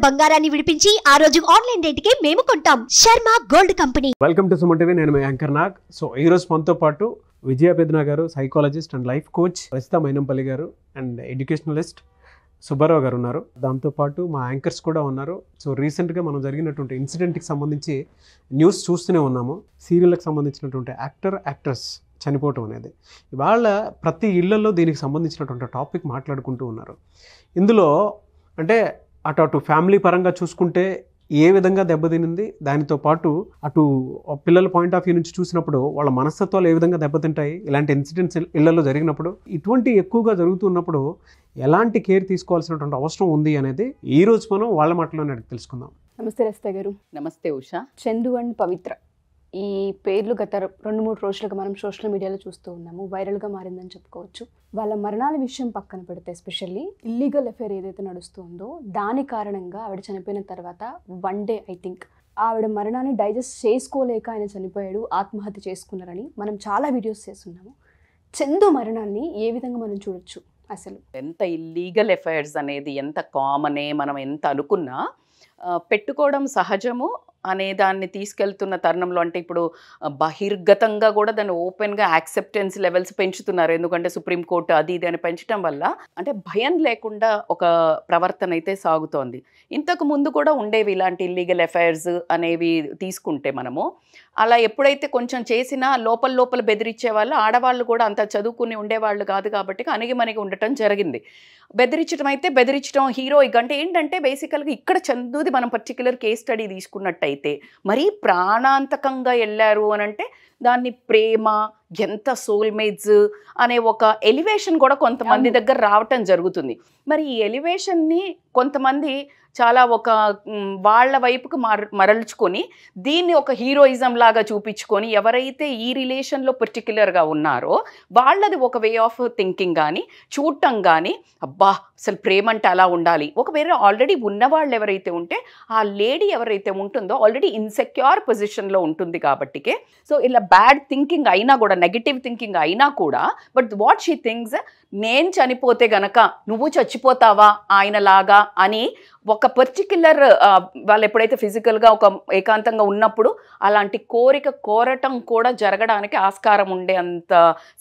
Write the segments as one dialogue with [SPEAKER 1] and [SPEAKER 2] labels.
[SPEAKER 1] బంగారాన్ని విడిపించి ఆ రోజు ఆన్లైన్ రేటుకే మేము కొంటాం. Sharma gold company.
[SPEAKER 2] Welcome to Suman TV. నేను మీ యాంకర్ నాగ్. సో ఈ రోజు మనతో పాటు విజయ పెద్నా గారు, psychologist and life coach, Rajitha Mynampally గారు అండ్ ఎడ్యుకేషనలిస్ట్ సుబ్బారావు గారు ఉన్నారు. దాంతోపాటు మా యాంకర్స్ కూడా ఉన్నారు. సో రీసెంట్గా మనం జరిగినటువంటి ఇన్సిడెంట్కి సంబంధించి న్యూస్ చూస్తూనే ఉన్నాము. సీరియల్కి సంబంధించినటువంటి యాక్ట్రెస్ చనిపోవటం అనేది ఇవాళ ప్రతి ఇళ్లలో దీనికి సంబంధించినటువంటి టాపిక్ మాట్లాడుకుంటూ ఉన్నారు. ఇందులో అంటే అటు ఫ్యామిలీ పరంగా చూసుకుంటే ఏ విధంగా దెబ్బతినింది, దానితో పాటు అటు పిల్లల పాయింట్ ఆఫ్ వ్యూ నుంచి చూసినప్పుడు వాళ్ళ మనస్తత్వాలు ఏ విధంగా దెబ్బతింటాయి, ఇలాంటి ఇన్సిడెంట్స్ ఇళ్లలో జరిగినప్పుడు, ఇటువంటి ఎక్కువగా జరుగుతున్నప్పుడు ఎలాంటి కేర్ తీసుకోవాల్సినటువంటి అవసరం ఉంది అనేది ఈ రోజు మనం వాళ్ళ మాటలోనే తెలుసుకుందాం.
[SPEAKER 3] నమస్తే రజిత గారు.
[SPEAKER 4] నమస్తే ఉషా.
[SPEAKER 3] చందు అండ్ పవిత్ర ఈ పేర్లు గత 2-3 రోజులుగా మనం సోషల్ మీడియాలో చూస్తూ ఉన్నాము. వైరల్గా మారిందని చెప్పుకోవచ్చు. వాళ్ళ మరణాల విషయం పక్కన పెడితే ఎస్పెషల్లీ ఇల్లీగల్ అఫేర్ ఏదైతే నడుస్తుందో దాని కారణంగా ఆవిడ చనిపోయిన తర్వాత 1 డే ఐ థింక్ ఆవిడ మరణాన్ని డైజెస్ట్ చేసుకోలేక ఆయన చనిపోయాడు, ఆత్మహత్య చేసుకున్నారని మనం చాలా వీడియోస్ చేస్తున్నాము. చందు మరణాన్ని ఏ విధంగా మనం చూడొచ్చు? అసలు
[SPEAKER 4] ఎంత ఇల్లీగల్ అఫైర్స్ అనేది ఎంత కామనే మనం ఎంత అనుకున్నా పెట్టుకోవడం సహజము అనే దాన్ని తీసుకెళ్తున్న తరుణంలో, అంటే ఇప్పుడు బహిర్గతంగా కూడా దాన్ని ఓపెన్గా యాక్సెప్టెన్స్ లెవెల్స్ పెంచుతున్నారు. ఎందుకంటే సుప్రీంకోర్టు అది ఇది అని పెంచడం వల్ల అంటే భయం లేకుండా ఒక ప్రవర్తన అయితే సాగుతోంది. ఇంతకు ముందు కూడా ఉండేవి ఇలాంటి ఇల్లీగల్ అఫైర్స్ అనేవి తీసుకుంటే మనము అలా ఎప్పుడైతే కొంచెం చేసినా లోపల బెదిరించే వాళ్ళు, ఆడవాళ్ళు కూడా అంత చదువుకుని ఉండేవాళ్ళు కాదు కాబట్టి అణిగిమణిగి ఉండటం జరిగింది. బెదిరించడం అయితే బెదిరించడం హీరోయిక్ అంటే ఏంటంటే బేసికల్గా ఇక్కడ చందుది మనం పర్టికులర్ కేస్ స్టడీ తీసుకున్నట్టయితే మరీ ప్రాణాంతకంగా వెళ్ళారు అని అంటే దాన్ని ప్రేమ, ఎంత సోల్మేట్స్ అనే ఒక ఎలివేషన్ కూడా కొంతమంది దగ్గర రావటం జరుగుతుంది. మరి ఈ ఎలివేషన్ని కొంతమంది చాలా ఒక వాళ్ళ వైపుకు మరల్చుకొని దీన్ని ఒక హీరోయిజం లాగా చూపించుకొని ఎవరైతే ఈ రిలేషన్లో పర్టిక్యులర్గా ఉన్నారో వాళ్ళది ఒక వే ఆఫ్ థింకింగ్ కానీ చూడటం కానీ, అబ్బా అసలు ప్రేమ అంటే అలా ఉండాలి. ఒకవేళ ఆల్రెడీ ఉన్నవాళ్ళు ఎవరైతే ఉంటే ఆ లేడీ ఎవరైతే ఉంటుందో ఆల్రెడీ ఇన్సెక్యూర్ పొజిషన్లో ఉంటుంది కాబట్టికే సో ఇలా బ్యాడ్ థింకింగ్ అయినా కూడా, నెగిటివ్ థింకింగ్ అయినా కూడా, బట్ వాట్ షీ థింగ్స్ నేను చనిపోతే గనక నువ్వు చచ్చిపోతావా ఆయనలాగా అని ఒక పర్టిక్యులర్ వాళ్ళు ఎప్పుడైతే ఫిజికల్గా ఒక ఏకాంతంగా ఉన్నప్పుడు అలాంటి కోరటం కూడా జరగడానికి ఆస్కారం ఉండే అంత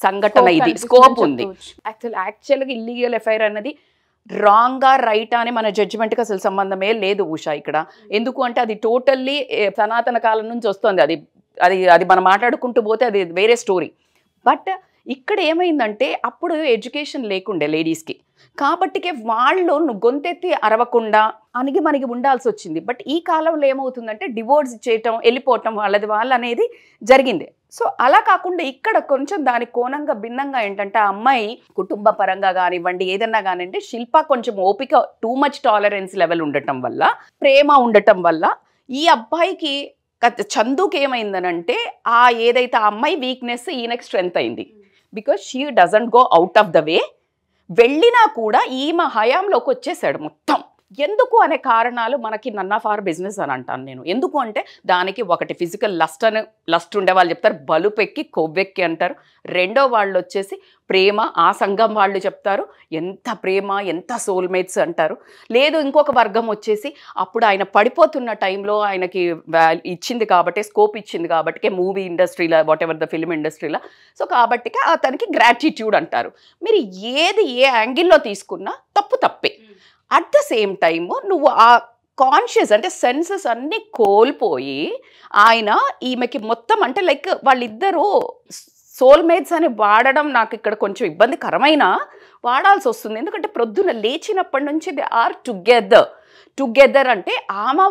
[SPEAKER 4] సంఘటన ఇది, స్కోప్ ఉంది. యాక్చువల్గా ఇల్లీగల్ అఫైర్ అన్నది రాంగా రైటా అని మన జడ్జిమెంట్కి అసలు సంబంధమే లేదు ఉషా ఇక్కడ. ఎందుకు అంటే అది టోటల్లీ సనాతన కాలం నుంచి వస్తుంది. అది అది అది మనం మాట్లాడుకుంటూ పోతే అది వేరే స్టోరీ. బట్ ఇక్కడ ఏమైందంటే అప్పుడు ఎడ్యుకేషన్ లేకుండే లేడీస్కి కాబట్టికే వాళ్ళు గొంతెత్తి అరవకుండా అణిగి ఉండాల్సి వచ్చింది. బట్ ఈ కాలంలో ఏమవుతుందంటే డివోర్స్ చేయటం, వెళ్ళిపోవటం వాళ్ళది వాళ్ళు అనేది జరిగింది. సో అలా కాకుండా ఇక్కడ కొంచెం దాని కోణంగా భిన్నంగా ఏంటంటే ఆ అమ్మాయి కుటుంబ పరంగా కానివ్వండి ఏదన్నా కానివ్వండి శిల్ప కొంచెం ఓపిక, టూ మచ్ టాలరెన్స్ లెవెల్ ఉండటం వల్ల, ప్రేమ ఉండటం వల్ల ఈ అబ్బాయికి చందుకి ఏమైందనంటే ఆ ఏదైతే ఆ అమ్మాయి వీక్నెస్ ఈయనకి స్ట్రెంత్ అయింది. Because she doesn't go out of the way. వెళ్ళినా కూడా ఈమె హయాంలోకి వచ్చేసాడు మొత్తం. ఎందుకు అనే కారణాలు మనకి నన్ ఆఫ్ అవర్ బిజినెస్ అని అంటాను నేను. ఎందుకు అంటే దానికి ఒకటి ఫిజికల్ లస్ట్ ఉండే వాళ్ళు చెప్తారు, బలుపెక్కి కొవ్వెక్కి అంటారు. రెండో వాళ్ళు వచ్చేసి ప్రేమ, ఆ సంఘం వాళ్ళు చెప్తారు ఎంత ప్రేమ, ఎంత సోల్మేట్స్ అంటారు. లేదు ఇంకొక వర్గం వచ్చేసి అప్పుడు ఆయన పడిపోతున్న టైంలో ఆయనకి ఇచ్చింది కాబట్టి, స్కోప్ ఇచ్చింది కాబట్టి మూవీ ఇండస్ట్రీలో, వాట్ ఎవర్ ద ఫిల్మ్ ఇండస్ట్రీలో, సో కాబట్టి అతనికి గ్రాటిట్యూడ్ అంటారు. మీరు ఏది ఏ యాంగిల్లో తీసుకున్నా తప్పే. అట్ ద సేమ్ టైము నువ్వు ఆ కాన్షియస్ అంటే సెన్సెస్ అన్నీ కోల్పోయి ఆయన ఈమెకి మొత్తం అంటే లైక్ వాళ్ళిద్దరూ సోల్మేట్స్ అని వాడడం నాకు ఇక్కడ కొంచెం ఇబ్బందికరమైన వాడాల్సి వస్తుంది. ఎందుకంటే ప్రొద్దున లేచినప్పటి నుంచి దే ఆర్ టుగెదర్ అంటే ఆమె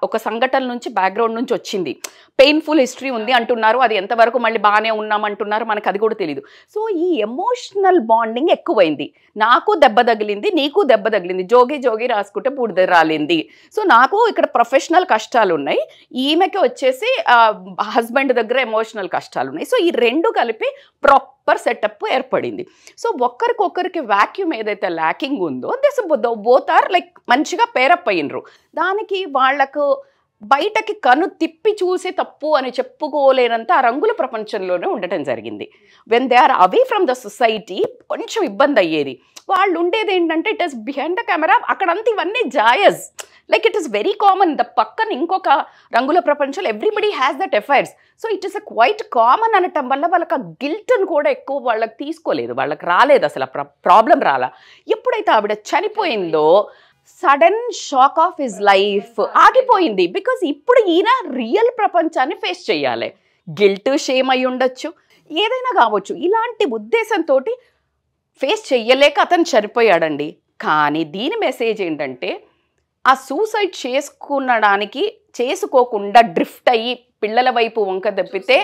[SPEAKER 4] ఒక సంఘటన నుంచి బ్యాక్గ్రౌండ్ నుంచి వచ్చింది, పెయిన్ఫుల్ హిస్టరీ ఉంది అంటున్నారు. అది ఎంతవరకు మళ్ళీ బాగానే ఉన్నామంటున్నారు మనకు అది కూడా తెలియదు. సో ఈ ఎమోషనల్ బాండింగ్ ఎక్కువైంది. నాకు దెబ్బ తగిలింది, నీకు దెబ్బ తగిలింది, జోగి రాసుకుంటే బూడిద రాలింది. సో నాకు ఇక్కడ ప్రొఫెషనల్ కష్టాలు ఉన్నాయి, ఈమెకి వచ్చేసి హస్బెండ్ దగ్గర ఎమోషనల్ కష్టాలు ఉన్నాయి. సో ఈ రెండు కలిపి ప్రాపర్ సెటప్ ఏర్పడింది. సో ఒక్కరికొకరికి వాక్యూమ్ ఏదైతే ల్యాకింగ్ ఉందో దిస్ బోత్ ఆర్ లైక్ మంచిగా పేరప్ అయ్యిండ్రు. దానికి వాళ్లకు బయటకి కను తిప్పి చూసి తప్పు అని చెప్పుకోలేనంత ఆ రంగుల ప్రపంచంలోనే ఉండటం జరిగింది. When they are away from the society కొంచెం ఇబ్బంది అయ్యేది. వాళ్ళు ఉండేది ఏంటంటే it is behind the camera, అక్కడంతా ఇవన్నీ జాయజ్, like it is very common. The పక్కన ఇంకొక రంగుల ప్రపంచంలో everybody has that affairs. So it is a quite common అనటం వల్ల వాళ్ళకి ఆ గిల్ట్ని కూడా ఎక్కువ వాళ్ళకి తీసుకోలేదు, వాళ్ళకి రాలేదు అసలు ప్రాబ్లం రాలా. ఎప్పుడైతే ఆవిడ చనిపోయిందో sudden shock of his life ఆగిపోయింది. బికాజ్ ఇప్పుడు ఈయన రియల్ ప్రపంచాన్ని ఫేస్ చేయాలి. గిల్ట్, షేమ్ అయి ఉండొచ్చు, ఏదైనా కావచ్చు. ఇలాంటి ఉద్దేశంతో ఫేస్ చెయ్యలేక అతను చనిపోయాడండి. కానీ దీని మెసేజ్ ఏంటంటే ఆ సూసైడ్ చేసుకోకుండా డ్రిఫ్ట్ అయ్యి పిల్లల వైపు వంక తప్పితే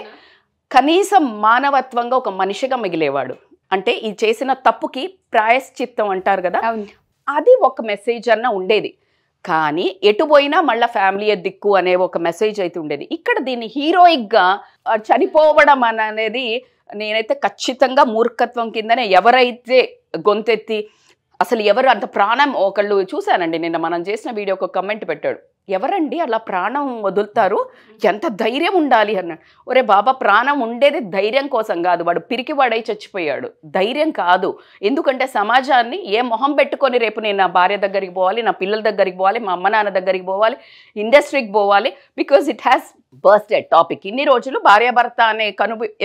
[SPEAKER 4] కనీసం మానవత్వంగా ఒక మనిషిగా మిగిలేవాడు. అంటే ఈ చేసిన తప్పుకి ప్రాయశ్చిత్తం అంటారు కదా, అది ఒక మెసేజ్ అన్న ఉండేది. కానీ ఎటు పోయినా మళ్ళీ ఫ్యామిలీ దిక్కు అనే ఒక మెసేజ్ అయితే ఉండేది. ఇక్కడ దీన్ని హీరోయిక్గా చనిపోవడం అనేది నేనైతే ఖచ్చితంగా మూర్ఖత్వం కిందనే, ఎవరైతే గొంతెత్తి అసలు ఎవరు అంత ప్రాణం, ఒకళ్ళు చూశానండి నిన్న మనం చేసిన వీడియో ఒక కమెంట్ పెట్టాడు, ఎవరండి అలా ప్రాణం వదులుతారు, ఎంత ధైర్యం ఉండాలి అన్నాడు. ఒరే బాబా, ప్రాణం ఉండేది ధైర్యం కోసం కాదు, వాడు పిరికివాడై చచ్చిపోయాడు, ధైర్యం కాదు. ఎందుకంటే సమాజాన్ని ఏ మొహం పెట్టుకొని రేపు నేను నా భార్య దగ్గరికి పోవాలి, నా పిల్లల దగ్గరికి పోవాలి, మా అమ్మ నాన్న దగ్గరికి పోవాలి, ఇండస్ట్రీకి పోవాలి, because it has bursted topic. ఇన్ని రోజులు భార్యాభర్త అనే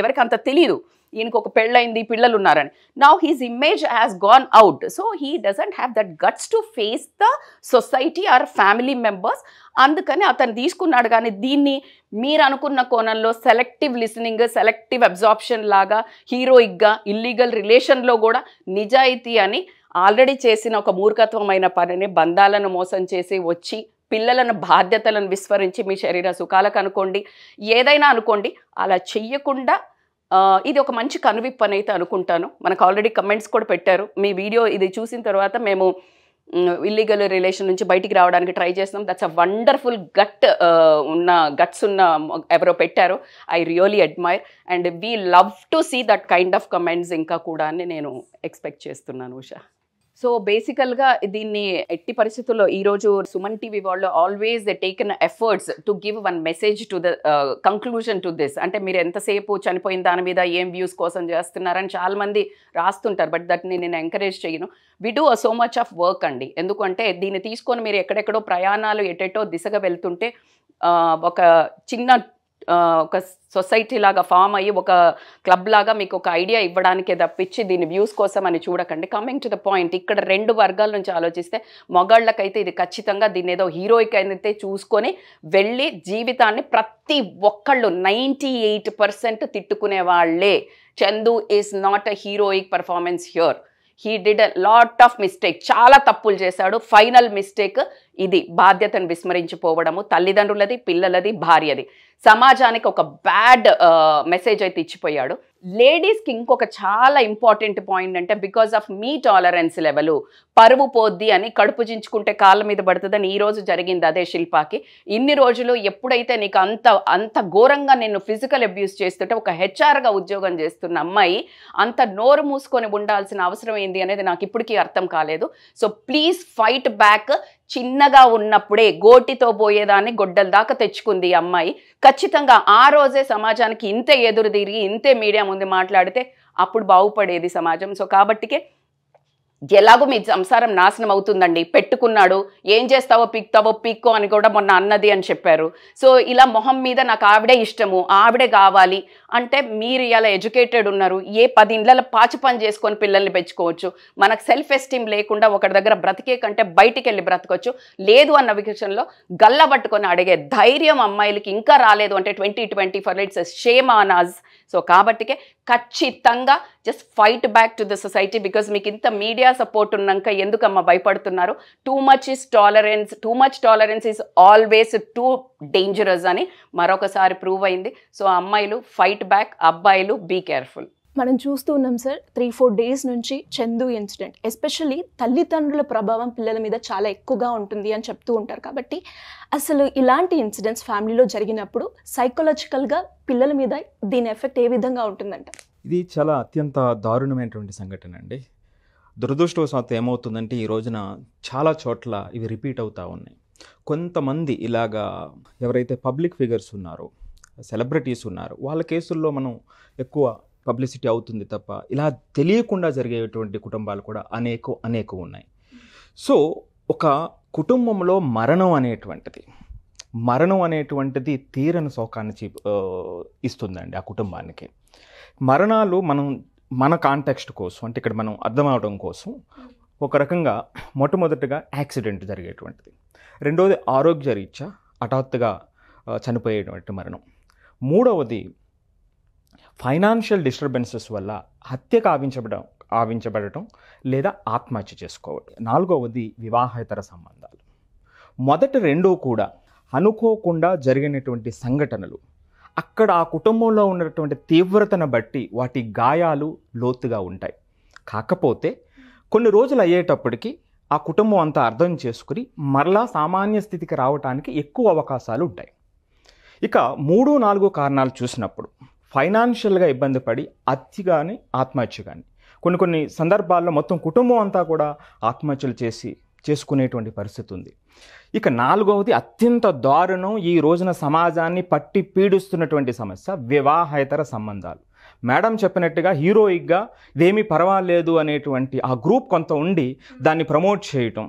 [SPEAKER 4] ఎవరికి అంత తెలియదు, ఈయనకు ఒక పెళ్ళైంది, పిల్లలు ఉన్నారని. Now his image has gone out. So he doesn't have that guts to face the society or family members. అందుకని అతను తీసుకున్నాడు. కానీ దీన్ని మీరు అనుకున్న కోణంలో సెలెక్టివ్ లిసనింగ్, సెలెక్టివ్ అబ్జార్ప్షన్ లాగా హీరోయిక్గా ఇల్లీగల్ రిలేషన్లో కూడా నిజాయితీ అని ఆల్రెడీ చేసిన ఒక మూర్ఖత్వమైన పనిని, బంధాలను మోసం చేసి వచ్చి పిల్లలను బాధ్యతలను విస్మరించి మీ శరీర సుఖాలకు అనుకోండి, ఏదైనా అనుకోండి, అలా చెయ్యకుండా ఇది ఒక మంచి కనువిప్పు అని అయితే అనుకుంటాను. మనకు ఆల్రెడీ కమెంట్స్ కూడా పెట్టారు. మీ వీడియో ఇది చూసిన తర్వాత మేము ఇల్లీగల్ రిలేషన్ నుంచి బయటికి రావడానికి ట్రై చేస్తున్నాం. దట్స్ అ వండర్ఫుల్ గట్స్ ఉన్న ఎవరో పెట్టారు. I really admire and we love to see that kind of comments ఇంకా కూడా అని నేను ఎక్స్పెక్ట్ చేస్తున్నాను ఉషా. సో బేసికల్గా దీన్ని ఎట్టి పరిస్థితుల్లో ఈరోజు సుమన్ టీవీ వాళ్ళు always they taken efforts to give one message to the conclusion to this. అంటే మీరు ఎంతసేపు చనిపోయిన దాని మీద ఏం వ్యూస్ కోసం చేస్తున్నారని చాలామంది రాస్తుంటారు, బట్ దట్ని నేను ఎంకరేజ్ చేయను. We do so much of work అండి. ఎందుకంటే దీన్ని తీసుకొని మీరు ఎక్కడెక్కడో ప్రయాణాలు ఎటెటో దిశగా వెళ్తుంటే ఒక చిన్న ఒక సొసైటీ లాగా ఫామ్ అయ్యి ఒక క్లబ్ లాగా మీకు ఒక ఐడియా ఇవ్వడానికే తప్పించి దీని వ్యూస్ కోసం అని చూడకండి. కమింగ్ టు ద పాయింట్, ఇక్కడ రెండు వర్గాల నుంచి ఆలోచిస్తే మగాళ్ళకైతే ఇది ఖచ్చితంగా దీన్ని ఏదో హీరోయిక్ అయితే చూసుకొని వెళ్ళి జీవితాన్ని ప్రతి ఒక్కళ్ళు 98% తిట్టుకునే వాళ్ళే. Chandu is not a heroic performance here. He did a lot of mistake, చాలా తప్పులు చేశాడు. ఫైనల్ మిస్టేక్ ఇది, బాధ్యతను విస్మరించిపోవడము, తల్లిదండ్రులది, పిల్లలది, భార్యది, సమాజానికి ఒక బ్యాడ్ మెసేజ్ అయితే ఇచ్చిపోయాడు. లేడీస్కి ఇంకొక చాలా ఇంపార్టెంట్ పాయింట్ అంటే because of me tolerance level పరువు పోద్ది అని కడుపు చించుకుంటే కాళ్ళ మీద పడుతుందని ఈరోజు జరిగింది అదే శిల్పాకి. ఇన్ని రోజులు ఎప్పుడైతే నీకు అంత ఘోరంగా నిన్ను ఫిజికల్ అబ్యూస్ చేస్తుంటే ఒక హెచ్ఆర్గా ఉద్యోగం చేస్తున్న అమ్మాయి అంత నోరు మూసుకొని ఉండాల్సిన అవసరం ఏంది అనేది నాకు ఇప్పటికీ అర్థం కాలేదు. So please fight back. చిన్నగా ఉన్నప్పుడే గోటితో పోయేదాన్ని గొడ్డల దాకా తెచ్చుకుంది ఈ అమ్మాయి. ఖచ్చితంగా ఆ రోజే సమాజానికి ఇంతే ఎదురు తిరిగి ఇంతే మీడియా ముందు మాట్లాడితే అప్పుడు బాగుపడేది సమాజం. సో కాబట్టికే ఎలాగో మీ సంసారం నాశనం అవుతుందండి, పెట్టుకున్నాడు, ఏం చేస్తావో పీక్కో అని కూడా మొన్న అన్నది అని చెప్పారు. సో ఇలా మొహం మీద నాకు ఆవిడే ఇష్టము, ఆవిడే కావాలి అంటే మీరు ఇలా ఎడ్యుకేటెడ్ ఉన్నారు, ఏ 10 ఇండ్ల పాచి పని చేసుకొని పిల్లల్ని పెంచుకోవచ్చు. మనకు సెల్ఫ్ ఎస్టీమ్ లేకుండా ఒకటి దగ్గర బ్రతికే కంటే బయటికి వెళ్ళి బ్రతకొచ్చు. లేదు అన్న విషయంలో గల్ల పట్టుకొని అడిగే ధైర్యం అమ్మాయిలకి ఇంకా రాలేదు అంటే 2024 it's shame on us. So కాబట్టికే ఖచ్చితంగా just fight back to the society. Because మీకు ఇంత మీడియా సపోర్ట్ ఉన్నాక ఎందుకమ్మా భయపడుతున్నారు? Too much tolerance is always too dangerous అని మరొకసారి ప్రూవ్ అయింది. సో అమ్మాయిలు ఫైట్ బ్యాక్, అబ్బాయిలు బీ కేర్ఫుల్.
[SPEAKER 3] మనం చూస్తూ ఉన్నాం సార్ 3-4 డేస్ నుంచి చందు ఇన్సిడెంట్, ఎస్పెషల్లీ తల్లిదండ్రుల ప్రభావం పిల్లల మీద చాలా ఎక్కువగా ఉంటుంది అని చెప్తూ ఉంటారు. కాబట్టి అసలు ఇలాంటి ఇన్సిడెంట్స్ ఫ్యామిలీలో జరిగినప్పుడు సైకలాజికల్గా పిల్లల మీద దీని ఎఫెక్ట్ ఏ విధంగా ఉంటుందంట?
[SPEAKER 5] ఇది చాలా అత్యంత దారుణమైనటువంటి సంఘటన అండి. దురదృష్టవశాత్తు ఏమవుతుందంటే ఈ రోజున చాలా చోట్ల ఇవి రిపీట్ అవుతూ ఉన్నాయి. కొంతమంది ఇలాగా ఎవరైతే పబ్లిక్ ఫిగర్స్ ఉన్నారో, సెలబ్రిటీస్ ఉన్నారో, వాళ్ళ కేసుల్లో మనం ఎక్కువ పబ్లిసిటీ అవుతుంది తప్ప ఇలా తెలియకుండా జరిగేటువంటి కుటుంబాలు కూడా అనేక ఉన్నాయి. సో ఒక కుటుంబంలో మరణం అనేటువంటిది తీరని శోకాన్ని ఇస్తుందండి ఆ కుటుంబానికి. మరణాలు మన కాంటెక్స్ట్ కోసం, అంటే ఇక్కడ మనం అర్థం అవడం కోసం, ఒక రకంగా మొట్టమొదటిగా యాక్సిడెంట్ జరిగేటువంటిది, రెండవది ఆరోగ్యరీత్యా హఠాత్తుగా చనిపోయేటువంటి మరణం, మూడవది ఫైనాన్షియల్ డిస్టర్బెన్సెస్ వల్ల హత్యకు ఆవించబడటం లేదా ఆత్మహత్య చేసుకోవడం, నాలుగవది వివాహేతర సంబంధాలు. మొదటి రెండూ కూడా అనుకోకుండా జరిగినటువంటి సంఘటనలు. అక్కడ ఆ కుటుంబంలో ఉన్నటువంటి తీవ్రతను బట్టి వాటి గాయాలు లోతుగా ఉంటాయి. కాకపోతే కొన్ని రోజులు అయ్యేటప్పటికి ఆ కుటుంబం అంతా అర్థం చేసుకుని మరలా సామాన్య స్థితికి రావడానికి ఎక్కువ అవకాశాలు ఉంటాయి. ఇక 3, 4 కారణాలు చూసినప్పుడు ఫైనాన్షియల్గా ఇబ్బంది పడి హత్య కానీ ఆత్మహత్య కానీ, కొన్ని సందర్భాల్లో మొత్తం కుటుంబం అంతా కూడా ఆత్మహత్యలు చేసుకునేటువంటి పరిస్థితి ఉంది. ఇక నాలుగవది అత్యంత దారుణం, ఈ రోజున సమాజాన్ని పట్టి పీడిస్తున్నటువంటి సమస్య వివాహేతర సంబంధాలు. మేడం చెప్పినట్టుగా హీరోయిక్గా ఇదేమీ పర్వాలేదు అనేటువంటి ఆ గ్రూప్ కొంత ఉండి దాన్ని ప్రమోట్ చేయటం,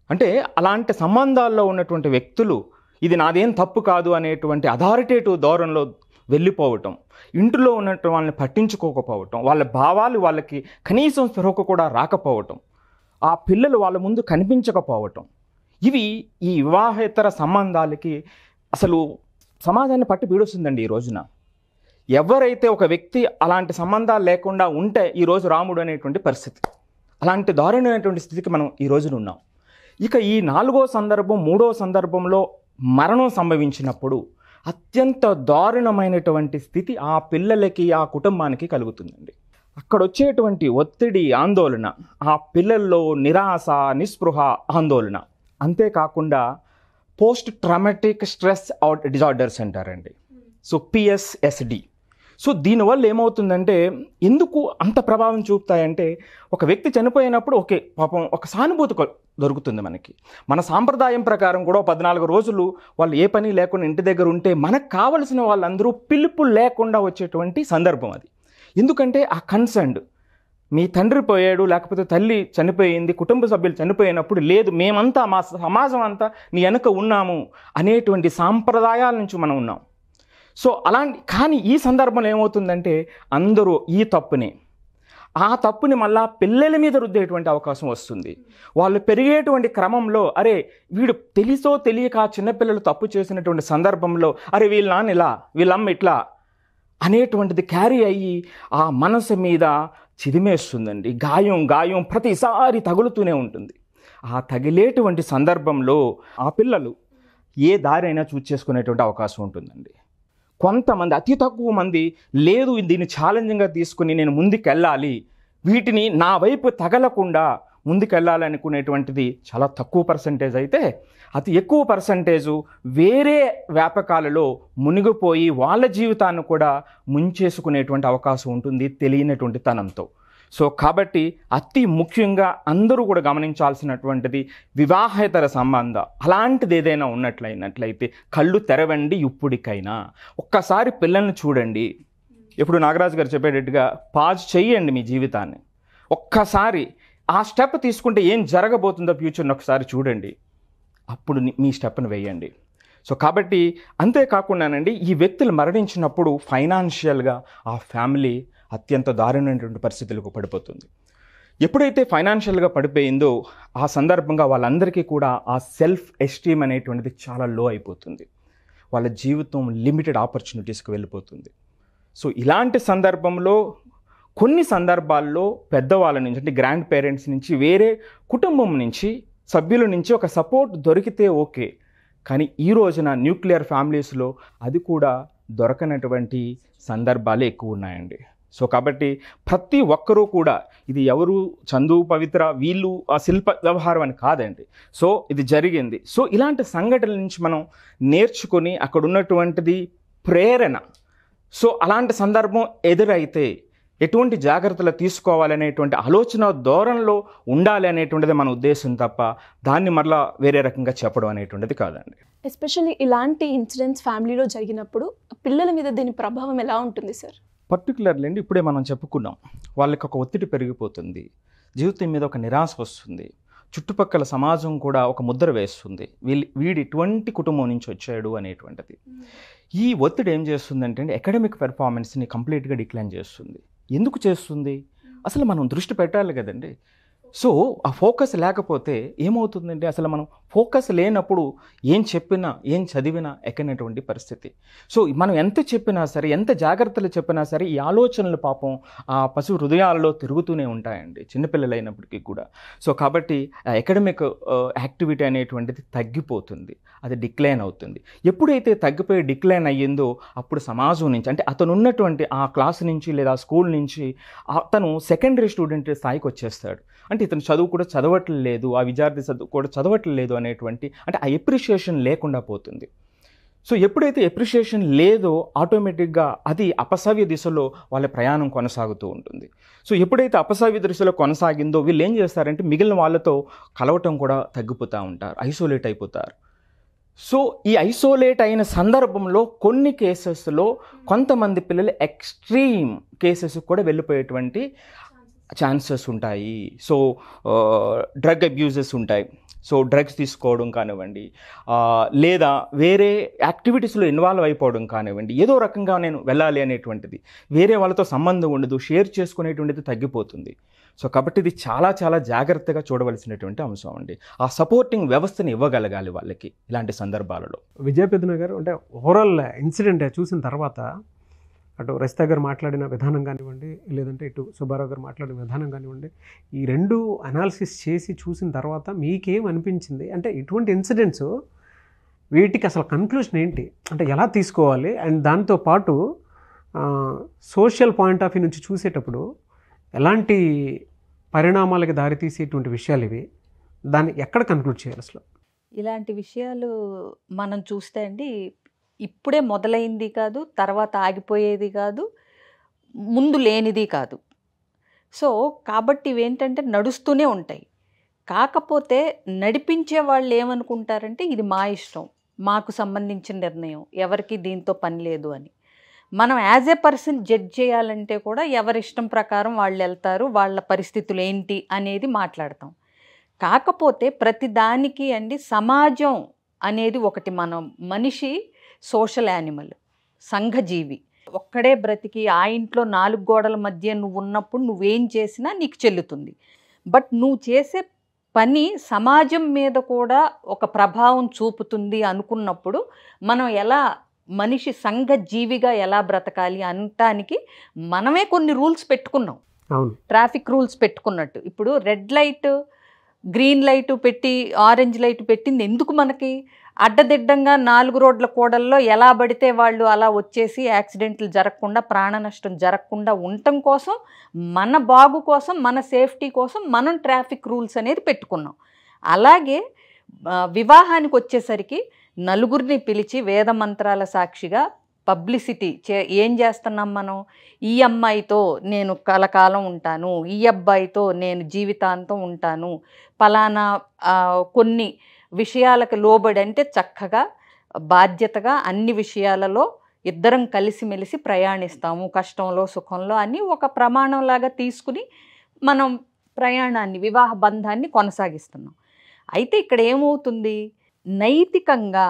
[SPEAKER 5] అంటే అలాంటి సంబంధాల్లో ఉన్నటువంటి వ్యక్తులు ఇది నాదేం తప్పు కాదు అనేటువంటి అథారిటేటివ్ ధోరణిలో వెళ్ళిపోవటం, ఇంట్లో ఉన్నట్టు వాళ్ళని పట్టించుకోకపోవటం, వాళ్ళ భావాలు వాళ్ళకి కనీసం స్పృహకు కూడా రాకపోవటం, ఆ పిల్లలు వాళ్ళ ముందు కనిపించకపోవటం, ఇవి ఈ వివాహేతర సంబంధాలకి అసలు సమాజాన్ని పట్టి పీడిస్తుందండి. ఈ రోజున ఎవరైతే ఒక వ్యక్తి అలాంటి సంబంధాలు లేకుండా ఉంటే ఈరోజు రాముడు అనేటువంటి పరిస్థితి, అలాంటి దారుణమైనటువంటి స్థితికి మనం ఈ రోజున ఉన్నాం. ఇక ఈ 4వ సందర్భం 3వ సందర్భంలో మరణం సంభవించినప్పుడు అత్యంత దారుణమైనటువంటి స్థితి ఆ పిల్లలకి, ఆ కుటుంబానికి కలుగుతుందండి. అక్కడ వచ్చేటువంటి ఒత్తిడి, ఆందోళన, ఆ పిల్లల్లో నిరాశ, నిస్పృహ, ఆందోళన, అంతేకాకుండా పోస్ట్ ట్రామాటిక్ స్ట్రెస్ డిజార్డర్స్ అంటారండి. So PSSD. సో దీనివల్ల ఏమవుతుందంటే, ఎందుకు అంత ప్రభావం చూపుతాయంటే, ఒక వ్యక్తి చనిపోయినప్పుడు ఓకే పాపం ఒక సానుభూతి దొరుకుతుంది మనకి. మన సాంప్రదాయం ప్రకారం కూడా 14 రోజులు వాళ్ళు ఏ పని లేకుండా ఇంటి దగ్గర ఉంటే మనకు కావలసిన వాళ్ళందరూ పిలుపు లేకుండా వచ్చేటువంటి సందర్భం అది. ఎందుకంటే ఆ కన్సర్న్, మీ తండ్రి పోయాడు లేకపోతే తల్లి చనిపోయింది, కుటుంబ సభ్యులు చనిపోయినప్పుడు లేదు మేమంతా మా సమాజం అంతా నీ వెనక ఉన్నాము అనేటువంటి సాంప్రదాయాల నుంచి మనం ఉన్నాం. సో కానీ ఈ సందర్భంలో ఏమవుతుందంటే అందరూ ఆ తప్పుని మళ్ళా పిల్లల మీద రుద్దేటువంటి అవకాశం వస్తుంది. వాళ్ళు పెరిగేటువంటి క్రమంలో అరే వీడు తెలిసో తెలియక చిన్నపిల్లలు తప్పు చేసినటువంటి సందర్భంలో అరే వీళ్ళ నాన్న ఇలా, వీళ్ళమ్మ ఇట్లా అనేటువంటిది క్యారీ అయ్యి ఆ మనసు మీద చిదిమేస్తుందండి. గాయం ప్రతిసారి తగులుతూనే ఉంటుంది. ఆ తగిలేటువంటి సందర్భంలో ఆ పిల్లలు ఏ దారి అయినా చూస్ చేసుకునేటువంటి అవకాశం ఉంటుందండి. కొంతమంది, అతి తక్కువ మంది లేదు దీన్ని ఛాలెంజింగ్గా తీసుకుని నేను ముందుకెళ్ళాలి, వీటిని నా వైపు తగలకుండా ముందుకెళ్ళాలనుకునేటువంటిది చాలా తక్కువ పర్సంటేజ్ అయితే, అతి ఎక్కువ పర్సంటేజు వేరే వ్యాపకాలలో మునిగిపోయి వాళ్ళ జీవితాన్ని కూడా ముంచేసుకునేటువంటి అవకాశం ఉంటుంది తెలియనటువంటి తనంతో. సో కాబట్టి అతి ముఖ్యంగా అందరూ కూడా గమనించాల్సినటువంటిది వివాహేతర సంబంధం అలాంటిది ఏదైనా ఉన్నట్లయితే కళ్ళు తెరవండి ఇప్పుడికైనా. ఒక్కసారి పిల్లల్ని చూడండి. ఇప్పుడు నాగరాజు గారు చెప్పేటట్టుగా పాజ్ చేయండి మీ జీవితాన్ని. ఒక్కసారి ఆ స్టెప్ తీసుకుంటే ఏం జరగబోతుందో ఫ్యూచర్ని ఒకసారి చూడండి, అప్పుడు మీ స్టెప్ను వేయండి. సో కాబట్టి అంతేకాకుండానండి ఈ వ్యక్తులు మరణించినప్పుడు ఫైనాన్షియల్గా ఆ ఫ్యామిలీ అత్యంత దారుణమైనటువంటి పరిస్థితులకు పడిపోతుంది. ఎప్పుడైతే ఫైనాన్షియల్గా పడిపోయిందో ఆ సందర్భంగా వాళ్ళందరికీ కూడా ఆ సెల్ఫ్ ఎస్టీమ్ అనేటువంటిది చాలా లో అయిపోతుంది. వాళ్ళ జీవితం లిమిటెడ్ ఆపర్చునిటీస్కి వెళ్ళిపోతుంది. సో ఇలాంటి సందర్భంలో కొన్ని సందర్భాల్లో పెద్దవాళ్ళ నుంచి, అంటే గ్రాండ్ పేరెంట్స్ నుంచి, వేరే కుటుంబం నుంచి, సభ్యుల నుంచి ఒక సపోర్ట్ దొరికితే ఓకే. కానీ ఈ రోజున న్యూక్లియర్ ఫ్యామిలీస్లో అది కూడా దొరకనటువంటి సందర్భాలే ఎక్కువ ఉన్నాయండి. సో కాబట్టి ప్రతి ఒక్కరూ కూడా ఇది ఎవరు చందు పవిత్ర వీళ్ళు ఆ శిల్ప వ్యవహారం అని కాదండి. సో ఇది జరిగింది. సో ఇలాంటి సంఘటనల నుంచి మనం నేర్చుకొని అక్కడ ఉన్నటువంటిది ప్రేరణ. సో అలాంటి సందర్భం ఎదురైతే ఎటువంటి జాగ్రత్తలు తీసుకోవాలనేటువంటి ఆలోచన ధోరణిలో ఉండాలి అనేటువంటిది మన ఉద్దేశం తప్ప దాన్ని మరలా వేరే రకంగా చెప్పడం అనేటువంటిది కాదండి.
[SPEAKER 3] ఎస్పెషల్లీ ఇలాంటి ఇన్సిడెంట్స్ ఫ్యామిలీలో జరిగినప్పుడు పిల్లల మీద దీని ప్రభావం ఎలా ఉంటుంది సార్?
[SPEAKER 5] పర్టికులర్లీ అండి ఇప్పుడే మనం చెప్పుకున్నాం, వాళ్ళకి ఒక ఒత్తిడి పెరిగిపోతుంది, జీవితం మీద ఒక నిరాశ వస్తుంది, చుట్టుపక్కల సమాజం కూడా ఒక ముద్ర వేస్తుంది, వీడు ఇటువంటి కుటుంబం నుంచి వచ్చాడు అనేటువంటిది. ఈ ఒత్తిడి ఏం చేస్తుందంటే అకాడమిక్ పెర్ఫార్మెన్స్ని కంప్లీట్గా డిక్లైన్ చేస్తుంది. ఎందుకు చేస్తుంది? అసలు మనం దృష్టి పెట్టాలి కదండి. సో ఆ ఫోకస్ లేకపోతే ఏమవుతుందంటే అసలు మనం ఫోకస్ లేనప్పుడు ఏం చెప్పినా ఏం చదివినా ఎక్కనటువంటి పరిస్థితి. సో మనం ఎంత చెప్పినా సరే, ఎంత జాగ్రత్తలు చెప్పినా సరే, ఈ ఆలోచనలు పాపం ఆ పశు హృదయాలలో తిరుగుతూనే ఉంటాయండి చిన్నపిల్లలైనప్పటికీ కూడా. సో కాబట్టి అకాడమిక్ యాక్టివిటీ అనేటువంటిది తగ్గిపోతుంది, అది డిక్లైన్ అవుతుంది. ఎప్పుడైతే తగ్గిపోయి డిక్లైన్ అయ్యిందో అప్పుడు సమాజం నుంచి, అంటే అతను ఉన్నటువంటి ఆ క్లాస్ నుంచి లేదా స్కూల్ నుంచి అతను సెకండరీ స్టూడెంట్ స్థాయికి వచ్చేస్తాడు. అంటే ఇతను చదువు కూడా చదవట్లేదు, ఆ విద్యార్థి చదువు కూడా చదవట్లేదు అనేటువంటి, అంటే ఆ ఎప్రిషియేషన్ లేకుండా పోతుంది. సో ఎప్పుడైతే ఎప్రిషియేషన్ లేదో ఆటోమేటిక్గా అది అపసవ్య దిశలో వాళ్ళ ప్రయాణం కొనసాగుతూ ఉంటుంది. సో ఎప్పుడైతే అపసవ్య దిశలో కొనసాగిందో వీళ్ళు ఏం చేస్తారంటే మిగిలిన వాళ్ళతో కలవటం కూడా తగ్గిపోతూ ఉంటారు, ఐసోలేట్ అయిపోతారు. సో ఈ ఐసోలేట్ అయిన సందర్భంలో కొన్ని కేసెస్లో కొంతమంది పిల్లలు ఎక్స్ట్రీమ్ కేసెస్ కూడా వెళ్ళిపోయేటువంటి ఛాన్సెస్ ఉంటాయి. సో డ్రగ్ అబ్యూజెస్ ఉంటాయి. సో డ్రగ్స్ తీసుకోవడం కానివ్వండి, లేదా వేరే యాక్టివిటీస్లో ఇన్వాల్వ్ అయిపోవడం కానివ్వండి, ఏదో రకంగా నేను వెళ్ళాలి అనేటువంటిది, వేరే వాళ్ళతో సంబంధం ఉండదు, షేర్ చేసుకునేటువంటిది తగ్గిపోతుంది. సో కాబట్టి ఇది చాలా చాలా జాగ్రత్తగా చూడవలసినటువంటి అంశం అండి. ఆ సపోర్టింగ్ వ్యవస్థని ఇవ్వగలగాలి వాళ్ళకి ఇలాంటి సందర్భాలలో.
[SPEAKER 2] విజయపెద్దన గారు, అంటే ఓవరాల్ ఇన్సిడెంట్ చూసిన తర్వాత అటు రజిత గారు మాట్లాడిన విధానం కానివ్వండి, లేదంటే ఇటు సుబ్బారావు గారు మాట్లాడిన విధానం కానివ్వండి, ఈ రెండు అనాలిసిస్ చేసి చూసిన తర్వాత మీకేం అనిపించింది? అంటే ఇటువంటి ఇన్సిడెంట్స్ వీటికి అసలు కన్క్లూషన్ ఏంటి, అంటే ఎలా తీసుకోవాలి? అండ్ దాంతోపాటు సోషల్ పాయింట్ ఆఫ్ వ్యూ నుంచి చూసేటప్పుడు ఎలాంటి పరిణామాలకి దారితీసేటువంటి విషయాలు ఇవి, దాన్ని ఎక్కడ కన్క్లూడ్ చేయాలి అసలు?
[SPEAKER 6] ఇలాంటి విషయాలు మనం చూస్తే అండి, ఇప్పుడే మొదలైంది కాదు, తర్వాత ఆగిపోయేది కాదు, ముందు లేనిది కాదు. సో కాబట్టి ఇవేంటంటే నడుస్తూనే ఉంటాయి. కాకపోతే నడిపించే వాళ్ళు ఏమనుకుంటారంటే ఇది మా ఇష్టం, మాకు సంబంధించిన నిర్ణయం, ఎవరికి దీంతో పని లేదు అని. మనం యాజ్ ఏ పర్సన్ జడ్జ్ చేయాలంటే కూడా ఎవరి ఇష్టం ప్రకారం వాళ్ళు వెళ్తారు, వాళ్ళ పరిస్థితులు ఏంటి అనేది మాట్లాడతాం. కాకపోతే ప్రతి దానికి అండి సమాజం అనేది ఒకటి. మనం మనిషి సోషల్ యానిమల్, సంఘజీవి. ఒక్కడే బ్రతికి ఆ ఇంట్లో 4 గోడల మధ్య నువ్వు ఉన్నప్పుడు నువ్వేం చేసినా నీకు చెల్లుతుంది. బట్ నువ్వు చేసే పని సమాజం మీద కూడా ఒక ప్రభావం చూపుతుంది అనుకున్నప్పుడు మనం ఎలా మనిషి సంఘజీవిగా ఎలా బ్రతకాలి అనటానికి మనమే కొన్ని రూల్స్ పెట్టుకున్నాం. ట్రాఫిక్ రూల్స్ పెట్టుకున్నట్టు ఇప్పుడు రెడ్ లైట్, గ్రీన్ లైట్ పెట్టి ఆరెంజ్ లైట్ పెట్టింది ఎందుకు? మనకి అడ్డదిడ్డంగా 4 రోడ్ల కూడల్లో ఎలా పడితే వాళ్ళు అలా వచ్చేసి యాక్సిడెంట్లు జరగకుండా, ప్రాణ నష్టం జరగకుండా ఉండటం కోసం, మన బాగు కోసం, మన సేఫ్టీ కోసం మనం ట్రాఫిక్ రూల్స్ అనేది పెట్టుకున్నాం. అలాగే వివాహానికి వచ్చేసరికి నలుగురిని పిలిచి వేద మంత్రాల సాక్షిగా పబ్లిసిటీ ఏం చేస్తున్నాం మనం? ఈ అమ్మాయితో నేను కలకాలం ఉంటాను, ఈ అబ్బాయితో నేను జీవితాంతం ఉంటాను, పలానా కొన్ని విషయాలకు లోబడి, అంటే చక్కగా బాధ్యతగా అన్ని విషయాలలో ఇద్దరం కలిసిమెలిసి ప్రయాణిస్తాము, కష్టంలో సుఖంలో అని ఒక ప్రమాణంలాగా తీసుకుని మనం ప్రయాణాన్ని, వివాహ బంధాన్ని కొనసాగిస్తున్నాం. అయితే ఇక్కడ ఏమవుతుంది? నైతికంగా,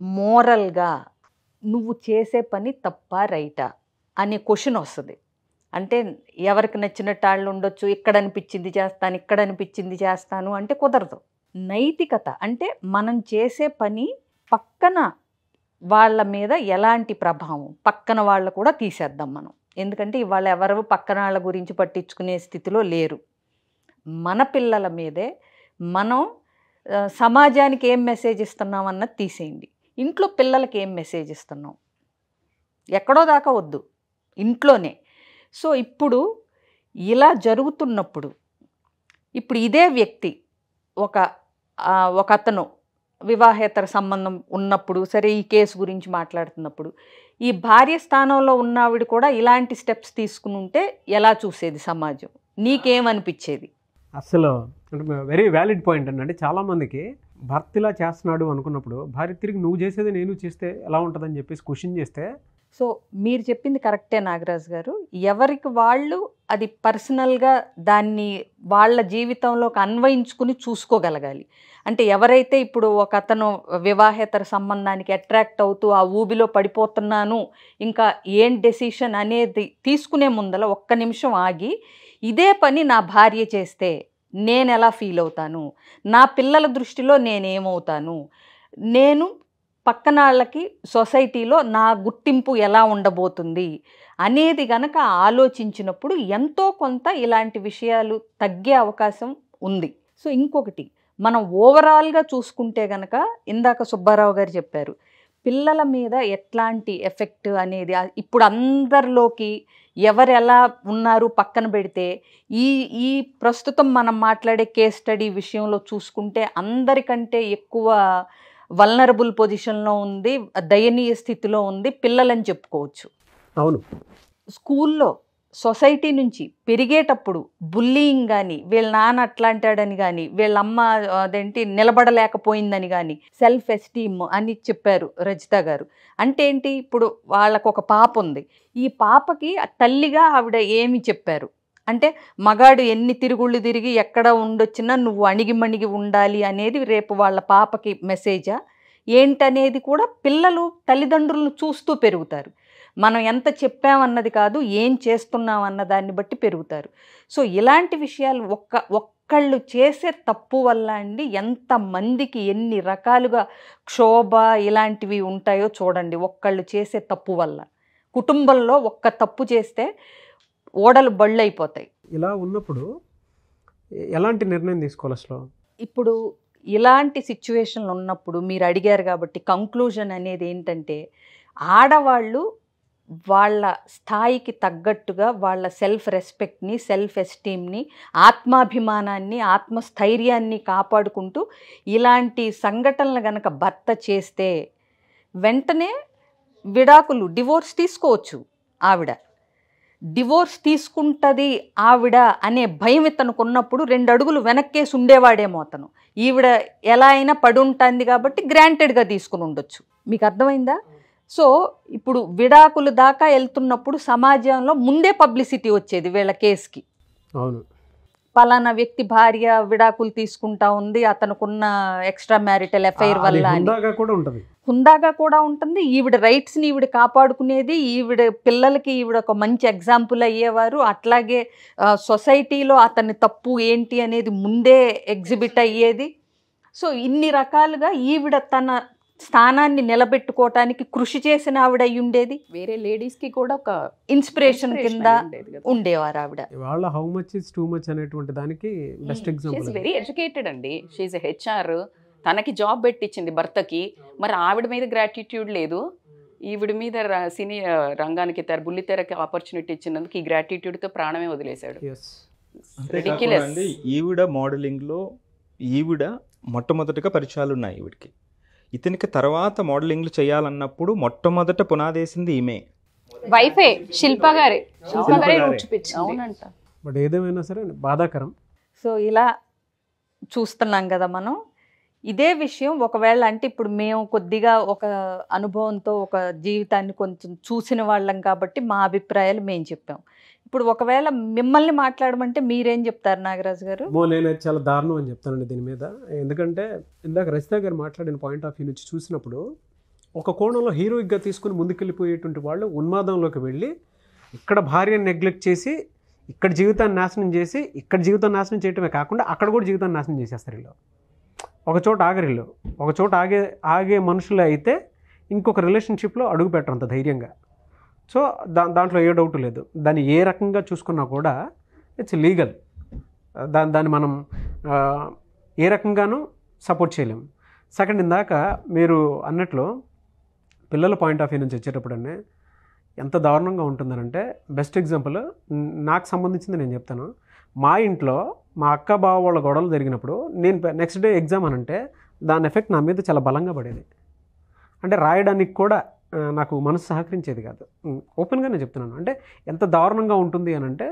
[SPEAKER 6] మోరల్గా నువ్వు చేసే పని తప్పా రైటా అనే క్వశ్చన్ వస్తుంది. అంటే ఎవరికి నచ్చినట్టు వాళ్ళు ఉండొచ్చు, ఇక్కడ అనిపించింది చేస్తాను, ఇక్కడ అనిపించింది చేస్తాను అంటే కుదరదు. నైతికత అంటే మనం చేసే పని పక్కన వాళ్ళ మీద ఎలాంటి ప్రభావం, పక్కన వాళ్ళు కూడా తీసేద్దాం మనం. ఎందుకంటే ఇవాళ ఎవరు పక్కన వాళ్ళ గురించి పట్టించుకునే స్థితిలో లేరు. మన పిల్లల మీదే మనం సమాజానికి ఏం మెసేజ్ ఇస్తున్నాం అన్నది తీసేయండి. ఇంట్లో పిల్లలకి ఏం మెసేజ్ ఇస్తున్నాం, ఎక్కడో దాకా వద్దు, ఇంట్లోనే. సో ఇప్పుడు ఇలా జరుగుతున్నప్పుడు, ఇప్పుడు ఇదే వ్యక్తి ఒక అతను వివాహేతర సంబంధం ఉన్నప్పుడు, సరే ఈ కేసు గురించి మాట్లాడుతున్నప్పుడు, ఈ భార్య స్థానంలో ఉన్నవాడు కూడా ఇలాంటి స్టెప్స్ తీసుకుని ఉంటే ఎలా చూసేది సమాజం? నీకేమనిపించేది?
[SPEAKER 2] అసలు అంటే వెరీ వ్యాలిడ్ పాయింట్ అండి. అంటే చాలామందికి భర్త ఇలా చేస్తున్నాడు అనుకున్నప్పుడు భార్య తిరిగి నువ్వు చేసేది నేను చేస్తే ఎలా ఉంటుందని చెప్పేసి క్వశ్చన్ చేస్తే
[SPEAKER 6] సో మీరు చెప్పింది కరెక్టే నాగరాజు గారు. ఎవరికి వాళ్ళు అది పర్సనల్గా దాన్ని వాళ్ళ జీవితంలోకి అన్వయించుకుని చూసుకోగలగాలి. అంటే ఎవరైతే ఇప్పుడు ఒక అతను వివాహేతర సంబంధానికి అట్రాక్ట్ అవుతూ ఆ ఊబిలో పడిపోతున్నాను, ఇంకా ఏం డెసిషన్ అనేది తీసుకునే ముందల ఒక్క నిమిషం ఆగి, ఇదే పని నా భార్య చేస్తే నేను ఎలా ఫీల్ అవుతాను, నా పిల్లల దృష్టిలో నేనేమవుతాను, నేను పక్కన వాళ్ళకి సొసైటీలో నా గుర్తింపు ఎలా ఉండబోతుంది అనేది గనక ఆలోచించినప్పుడు ఎంతో కొంత ఇలాంటి విషయాలు తగ్గే అవకాశం ఉంది. సో ఇంకొకటి, మనం ఓవరాల్గా చూసుకుంటే గనక ఇందాక సుబ్బారావు గారు చెప్పారు, పిల్లల మీద ఎట్లాంటి ఎఫెక్ట్ అనేది ఇప్పుడు అందరిలోకి ఎవరు ఎలా ఉన్నారు పక్కన పెడితే ఈ ప్రస్తుతం మనం మాట్లాడే కేస్ స్టడీ విషయంలో చూసుకుంటే అందరికంటే ఎక్కువ వల్నరబుల్ పొజిషన్లో ఉంది, దయనీయ స్థితిలో ఉంది పిల్లలని చెప్పుకోవచ్చు.
[SPEAKER 2] అవును.
[SPEAKER 6] స్కూల్లో సొసైటీ నుంచి పెరిగేటప్పుడు బుల్లింగ్ కానీ, వీళ్ళ నాన్న అట్లా అంటాడని కానీ, వీళ్ళమ్మ అదేంటి నిలబడలేకపోయిందని కానీ, సెల్ఫ్ ఎస్టీమ్ అని చెప్పారు రజిత గారు. అంటే ఏంటి, ఇప్పుడు వాళ్ళకు ఒక పాప ఉంది, ఈ పాపకి తల్లిగా ఆవిడ ఏమి చెప్పారు అంటే, మగాడు ఎన్ని తిరుగుళ్ళు తిరిగి ఎక్కడ ఉండొచ్చినా నువ్వు అణిగిమణిగి ఉండాలి అనేది రేపు వాళ్ళ పాపకి మెసేజా ఏంటనేది కూడా పిల్లలు తల్లిదండ్రులను చూస్తూ పెరుగుతారు. మనం ఎంత చెప్పామన్నది కాదు, ఏం చేస్తున్నాం అన్న దాన్ని బట్టి పెరుగుతారు. సో ఇలాంటి విషయాలు ఒక్కళ్ళు చేసే తప్పు వల్ల అండి ఎంతమందికి ఎన్ని రకాలుగా క్షోభ ఇలాంటివి ఉంటాయో చూడండి. ఒక్కళ్ళు చేసే తప్పు వల్ల కుటుంబంలో ఒక్క తప్పు చేస్తే ఓడలు బళ్ళు అయిపోతాయి.
[SPEAKER 2] ఇలా ఉన్నప్పుడు ఎలాంటి నిర్ణయం తీసుకోవాలి అసలు?
[SPEAKER 6] ఇప్పుడు ఇలాంటి సిచ్యువేషన్లు ఉన్నప్పుడు మీరు అడిగారు కాబట్టి కంక్లూజన్ అనేది ఏంటంటే, ఆడవాళ్ళు వాళ్ళ స్థాయికి తగ్గట్టుగా వాళ్ళ సెల్ఫ్ రెస్పెక్ట్ని, సెల్ఫ్ ఎస్టీమ్ని, ఆత్మాభిమానాన్ని, ఆత్మస్థైర్యాన్ని కాపాడుకుంటూ ఇలాంటి సంఘటనలు గనక భర్త చేస్తే వెంటనే విడాకులు, డివోర్స్ తీసుకోవచ్చు. ఆవిడ డివోర్స్ తీసుకుంటుంది ఆవిడ అనే భయం ఇతనికి ఉన్నప్పుడు 2 అడుగులు వెనక్కేసి ఉండేవాడేమో అతను. ఈవిడ ఎలా అయినా పడి ఉంటుంది కాబట్టి గ్రాంటెడ్గా తీసుకుని ఉండొచ్చు. మీకు అర్థమైందా? సో ఇప్పుడు విడాకులు దాకా వెళ్తున్నప్పుడు సమాజంలో ముందే పబ్లిసిటీ వచ్చేది వీళ్ళ కేసుకి.
[SPEAKER 2] అవును,
[SPEAKER 6] పలానా వ్యక్తి భార్య విడాకులు తీసుకుంటా ఉంది, అతనుకున్న ఎక్స్ట్రా మ్యారిటల్ అఫైర్ వల్ల అని. హుందాగా కూడా ఉంటుంది. ఈవిడ రైట్స్ని ఈవిడ కాపాడుకునేది, ఈవిడ పిల్లలకి ఈవిడ ఒక మంచి ఎగ్జాంపుల్ అయ్యేవారు. అట్లాగే సొసైటీలో అతని తప్పు ఏంటి అనేది ముందే ఎగ్జిబిట్ అయ్యేది. సో ఇన్ని రకాలుగా ఈవిడ తన స్థానాన్ని నిలబెట్టుకోవటానికి కృషి చేసిన ఆవిడ అయి ఉండేది.
[SPEAKER 4] వేరే లేడీస్కి కూడా ఒక
[SPEAKER 6] ఇన్స్పిరేషన్ కింద ఉండేవారు ఆవిడ.
[SPEAKER 2] వాళ్ళ how much is too much అనేటువంటి దానికి best example.
[SPEAKER 4] She is very educated అండి. She is HR. తనకి జాబ్ పెట్టించింది భర్తకి, మరి ఆవిడ మీద గ్రాటిట్యూడ్ లేదు. ఈవిడ మీద సినీ రంగానికి బుల్లితెరకి ఆపర్చునిటీ ఇచ్చినందుకు ఈ గ్రాటిట్యూడ్తో ప్రాణమే వదిలేశాడు.
[SPEAKER 5] ఈవిడ మోడలింగ్లో ఈవిడ మొట్టమొదటిగా పరిచయాలు ఉన్నాయి ఈవిడికి. ఇతనికి తర్వాత మోడలింగ్లు చేయాలన్నప్పుడు మొట్టమొదట పునాదేసింది ఈమె
[SPEAKER 3] వైఫే, శిల్ప గారే చూపించింది.
[SPEAKER 4] అవునంట.
[SPEAKER 2] బట్ ఏదేమైనా సరే బాధాకరం.
[SPEAKER 6] సో ఇలా చూస్తున్నాం కదా మనం. ఇదే విషయం ఒకవేళ అంటే ఇప్పుడు మేము కొద్దిగా ఒక అనుభవంతో ఒక జీవితాన్ని కొంచెం చూసిన వాళ్ళం కాబట్టి మా అభిప్రాయాలు మేము చెప్పాం. ఇప్పుడు ఒకవేళ మిమ్మల్ని మాట్లాడమంటే మీరేం చెప్తారు నాగరాజు గారు?
[SPEAKER 2] నేను చాలా దారుణం అని చెప్తానండి దీని మీద. ఎందుకంటే ఇందాక రజిత గారు మాట్లాడిన పాయింట్ ఆఫ్ వ్యూ నుంచి చూసినప్పుడు ఒక కోణంలో హీరోయిక్గా తీసుకుని ముందుకెళ్ళిపోయేటువంటి వాళ్ళు ఉన్మాదంలోకి వెళ్ళి ఇక్కడ భార్యను నెగ్లెక్ట్ చేసి ఇక్కడ జీవితాన్ని నాశనం చేసి ఇక్కడ జీవితాన్ని నాశనం చేయటమే కాకుండా అక్కడ కూడా జీవితాన్ని నాశనం చేసేస్తారు. వీళ్ళు ఒక చోట ఆగరిల్లు, ఒక చోట ఆగే మనుషులు అయితే ఇంకొక రిలేషన్షిప్లో అడుగు పెట్టరు అంత ధైర్యంగా. సో దాంట్లో ఏ డౌట్ లేదు. దాన్ని ఏ రకంగా చూసుకున్నా కూడా ఇట్స్ లీగల్. దాన్ని మనం ఏ రకంగానూ సపోర్ట్ చేయలేము. సెకండ్, ఇందాక మీరు అన్నట్లు పిల్లల పాయింట్ ఆఫ్ వ్యూ నుంచి వచ్చేటప్పుడనే ఎంత దారుణంగా ఉంటుందనంటే, బెస్ట్ ఎగ్జాంపుల్ నాకు సంబంధించింది నేను చెప్తాను. మా ఇంట్లో మా అక్క బావ వాళ్ళ గొడవలు జరిగినప్పుడు నేను నెక్స్ట్ డే ఎగ్జామ్ అని అంటే దాని ఎఫెక్ట్ నా మీద చాలా బలంగా పడేది. అంటే రాయడానికి కూడా నాకు మనసు సహకరించేది కాదు. ఓపెన్గా నేను చెప్తున్నాను. అంటే ఎంత దారుణంగా ఉంటుంది అని అంటే,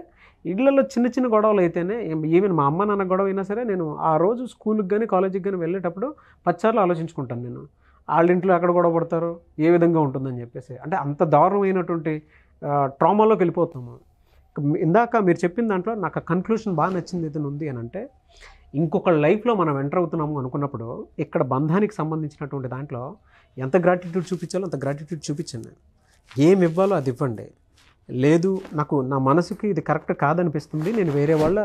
[SPEAKER 2] ఇళ్లలో చిన్న చిన్న గొడవలు అయితేనే, ఈవెన్ మా అమ్మ నాన్న గొడవ అయినా సరే నేను ఆ రోజు స్కూల్కి కానీ కాలేజీకి కానీ వెళ్ళేటప్పుడు 10 సార్లు ఆలోచించుకుంటాను. నేను వాళ్ళ ఇంట్లో ఎక్కడ గొడవ పడతారు, ఏ విధంగా ఉంటుందని చెప్పేసి, అంటే అంత దారుణమైనటువంటి ట్రామాలోకి వెళ్ళిపోతాము. ఇందాక మీరు చెప్పిన దాంట్లో నాకు కన్క్లూషన్ బాగా నచ్చింది ఏదైనా ఉంది అని అంటే, ఇంకొక లైఫ్లో మనం ఎంటర్ అవుతున్నాము అనుకున్నప్పుడు ఇక్కడ బంధానికి సంబంధించినటువంటి దాంట్లో ఎంత గ్రాటిట్యూడ్ చూపించాలో అంత గ్రాటిట్యూడ్ చూపించండి. ఏమి ఇవ్వాలో అది ఇవ్వండి. లేదు నాకు నా మనసుకి ఇది కరెక్ట్ కాదనిపిస్తుంది, నేను వేరే వాళ్ళ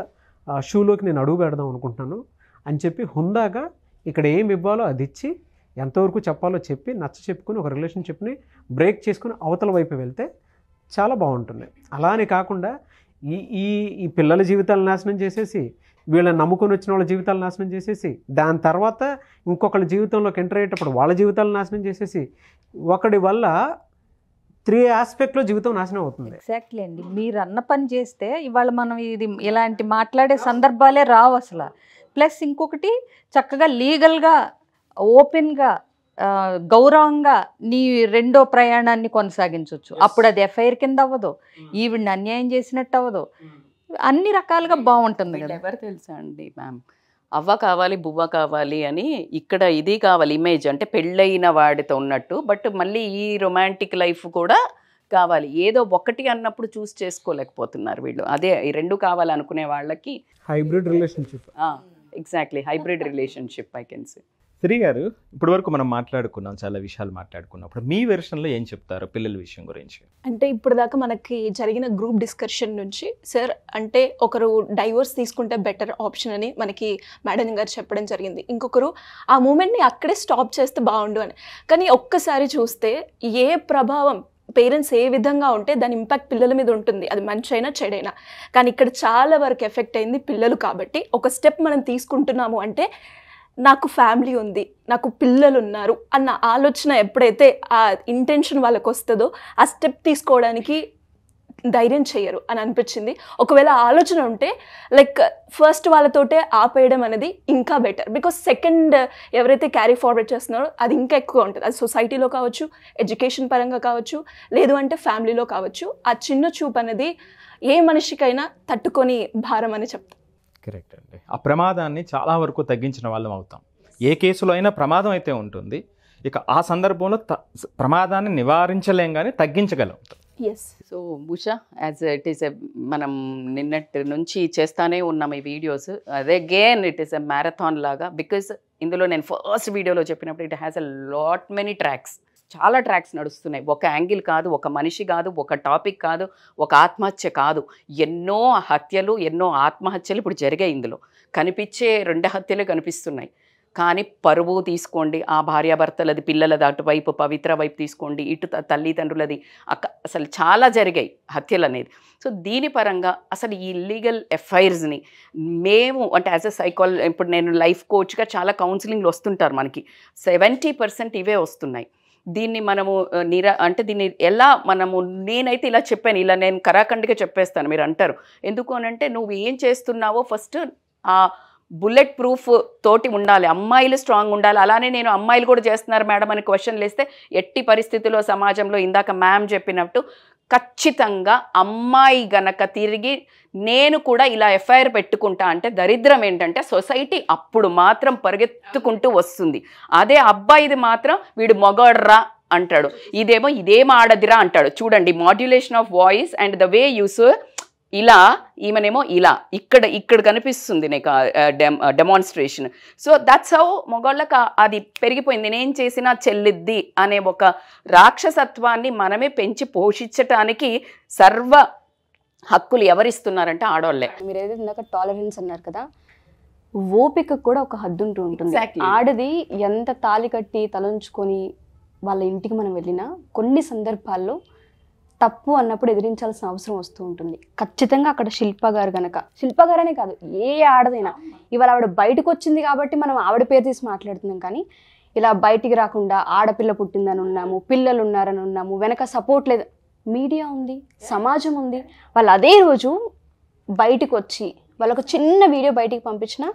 [SPEAKER 2] షూలోకి నేను అడుగు పెడదాం అనుకుంటున్నాను అని చెప్పి హుందాగా ఇక్కడ ఏమి ఇవ్వాలో అది ఇచ్చి ఎంతవరకు చెప్పాలో చెప్పి నచ్చ చెప్పుకొని ఒక రిలేషన్షిప్ని బ్రేక్ చేసుకుని అవతల వైపు వెళ్తే చాలా బాగుంటుంది. అలానే కాకుండా ఈ ఈ ఈ పిల్లల జీవితాలు నాశనం చేసేసి, వీళ్ళని నమ్ముకొని వచ్చిన వాళ్ళ జీవితాలు నాశనం చేసేసి, దాని తర్వాత ఇంకొకళ్ళ జీవితంలోకి ఎంటర్ అయ్యేటప్పుడు వాళ్ళ జీవితాలు నాశనం చేసేసి, ఒకడి వల్ల 3 ఆస్పెక్ట్లో జీవితం నాశనం అవుతుంది.
[SPEAKER 6] ఎగ్జాక్ట్లీ అండి, మీరు అన్న పని చేస్తే ఇవాళ మనం ఇది ఇలాంటి మాట్లాడే సందర్భాలే రావు అసలు. ప్లస్ ఇంకొకటి చక్కగా లీగల్గా ఓపెన్గా గౌరవంగా నీ రెండో ప్రయాణాన్ని కొనసాగించవచ్చు. అప్పుడు అది ఎఫ్ఐఆర్ కింద అవ్వదు, ఈవిడ్ని అన్యాయం చేసినట్టు అవ్వదు, అన్ని రకాలుగా బాగుంటుంది కదా.
[SPEAKER 4] ఎవరు తెలుసా అండి మ్యామ్, అవ్వ కావాలి బువ్వ కావాలి అని ఇక్కడ ఇది కావాలి ఇమేజ్, అంటే పెళ్ళైన వాడితో ఉన్నట్టు, బట్ మళ్ళీ ఈ రొమాంటిక్ లైఫ్ కూడా కావాలి. ఏదో ఒకటి అన్నప్పుడు చూస్ చేసుకోలేకపోతున్నారు వీళ్ళు. అదే ఈ రెండు కావాలనుకునే వాళ్ళకి
[SPEAKER 2] hybrid relationship.
[SPEAKER 4] Exactly hybrid relationship I can say.
[SPEAKER 5] Shri గారు, ఇప్పటి వరకు మనం మాట్లాడుకున్నాం, చాలా విషయాలు మాట్లాడుకున్నప్పుడు మీ వెర్షన్లో ఏం చెప్తారు పిల్లల విషయం గురించి?
[SPEAKER 3] అంటే ఇప్పుడు దాకా మనకి జరిగిన గ్రూప్ డిస్కషన్ నుంచి సార్, అంటే ఒకరు డైవోర్స్ తీసుకుంటే బెటర్ ఆప్షన్ అని మనకి మేడం గారు చెప్పడం జరిగింది. ఇంకొకరు ఆ మూమెంట్ని అక్కడే స్టాప్ చేస్తే బాగుండు అని. కానీ ఒక్కసారి చూస్తే ఏ ప్రభావం పేరెంట్స్ ఏ విధంగా ఉంటే దాని ఇంపాక్ట్ పిల్లల మీద ఉంటుంది, అది మంచి అయినా చెడైనా. కానీ ఇక్కడ చాలా వరకు ఎఫెక్ట్ అయింది పిల్లలు. కాబట్టి ఒక స్టెప్ మనం తీసుకుంటున్నాము అంటే నాకు ఫ్యామిలీ ఉంది, నాకు పిల్లలు ఉన్నారు అన్న ఆలోచన ఎప్పుడైతే ఆ ఇంటెన్షన్ వాళ్ళకు వస్తుందో ఆ స్టెప్ తీసుకోవడానికి ధైర్యం చేయరు అని అనిపించింది. ఒకవేళ ఆలోచన ఉంటే లైక్ ఫస్ట్ వాళ్ళతోటే ఆపేయడం అనేది ఇంకా బెటర్. బికాస్ సెకండ్ ఎవరైతే క్యారీ ఫార్వర్డ్ చేస్తున్నారో అది ఇంకా ఎక్కువ ఉంటుంది. అది సొసైటీలో కావచ్చు, ఎడ్యుకేషన్ పరంగా కావచ్చు, లేదు అంటే ఫ్యామిలీలో కావచ్చు. ఆ చిన్న చూపు అనేది ఏ మనిషికైనా తట్టుకొని భారం అని చెప్తాను.
[SPEAKER 5] కరెక్ట్ అండి. ఆ ప్రమాదాన్ని చాలా వరకు తగ్గించిన వాళ్ళం అవుతాం. ఏ కేసులో అయినా ప్రమాదం అయితే ఉంటుంది, ఇక ఆ సందర్భంలో ప్రమాదాన్ని నివారించలేం కానీ తగ్గించగలం.
[SPEAKER 3] Yes.
[SPEAKER 4] So Usha, as it is మనం నిన్నటి నుంచి చేస్తానే ఉన్నాం ఈ వీడియోస్. అదే again it is a marathon లాగా. బికాస్ ఇందులో నేను ఫస్ట్ వీడియోలో చెప్పినప్పుడు it has a lot many tracks, చాలా ట్రాక్స్ నడుస్తున్నాయి. ఒక యాంగిల్ కాదు, ఒక మనిషి కాదు, ఒక టాపిక్ కాదు, ఒక ఆత్మహత్య కాదు, ఎన్నో హత్యలు, ఎన్నో ఆత్మహత్యలు ఇప్పుడు జరిగాయి. ఇందులో కనిపించే 2 హత్యలు కనిపిస్తున్నాయి. కానీ పరువు తీసుకోండి, ఆ భార్యాభర్తలది, పిల్లలది అటువైపు, పవిత్ర వైపు తీసుకోండి, ఇటు తల్లిదండ్రులది, అసలు చాలా జరిగాయి హత్యలు అనేది. సో దీని పరంగా అసలు ఈ ఇల్లీగల్ ఎఫ్ఐఆర్స్ని మేము అంటే యాజ్ ఎ ఇప్పుడు నేను లైఫ్ కోచ్గా చాలా కౌన్సిలింగ్లు వస్తుంటారు మనకి, 70% ఇవే వస్తున్నాయి. దీన్ని మనము అంటే దీన్ని ఎలా మనము, నేనైతే ఇలా చెప్పాను, ఇలా నేను కరాఖండిగా చెప్పేస్తాను. మీరు అంటారు ఎందుకు అనంటే, నువ్వు ఏం చేస్తున్నావో ఫస్ట్ ఆ బుల్లెట్ ప్రూఫ్ తోటి ఉండాలి, అమ్మాయిలు స్ట్రాంగ్ ఉండాలి. అలానే నేను అమ్మాయిలు కూడా చేస్తున్నారు మేడం అని క్వశ్చన్లు వేస్తే ఎట్టి పరిస్థితుల్లో సమాజంలో ఇందాక మ్యామ్ చెప్పినట్టు ఖచ్చితంగా అమ్మాయి గనక తిరిగి నేను కూడా ఇలా ఎఫ్ఐఆర్ పెట్టుకుంటా అంటే దరిద్రం ఏంటంటే సొసైటీ అప్పుడు మాత్రం పరిగెత్తుకుంటూ వస్తుంది. అదే అబ్బాయిది మాత్రం వీడు మొగాడ్రా అంటాడు, ఇదేం ఆడదిరా అంటాడు. చూడండి, modulation of voice and the way use, ఇలా ఈమెనేమో ఇలా ఇక్కడ కనిపిస్తుంది నీకు డెమాన్స్ట్రేషన్. సో దట్స్ హౌ మొగాళ్ళకి అది పెరిగిపోయింది. నేనేం చేసినా చెల్లిద్ది అనే ఒక రాక్షసత్వాన్ని మనమే పెంచి పోషించటానికి సర్వ హక్కులు ఎవరిస్తున్నారంటే ఆడవాళ్ళే.
[SPEAKER 3] మీరు ఏదైతే ఇందాక టాలరెన్స్ అన్నారు కదా, ఓపిక కూడా ఒక హద్దు ఉంటూ ఉంటుంది. ఆడది ఎంత తాళి కట్టి తలంచుకొని వాళ్ళ ఇంటికి మనం వెళ్ళినా కొన్ని సందర్భాల్లో తప్పు అన్నప్పుడు ఎదిరించాల్సిన అవసరం వస్తూ ఉంటుంది. ఖచ్చితంగా అక్కడ శిల్ప గారు అనే కాదు, ఏ ఆడదైనా ఇవాళ ఆవిడ బయటకు వచ్చింది కాబట్టి మనం ఆవిడ పేరు తీసి మాట్లాడుతున్నాం. కానీ ఇలా బయటికి రాకుండా ఆడపిల్ల పుట్టిందని ఉన్నాము, పిల్లలు ఉన్నారని ఉన్నాము, వెనక సపోర్ట్ లేదు, మీడియా ఉంది, సమాజం ఉంది. వాళ్ళు అదే రోజు బయటకు వచ్చి వాళ్ళొక చిన్న వీడియో బయటికి పంపించినా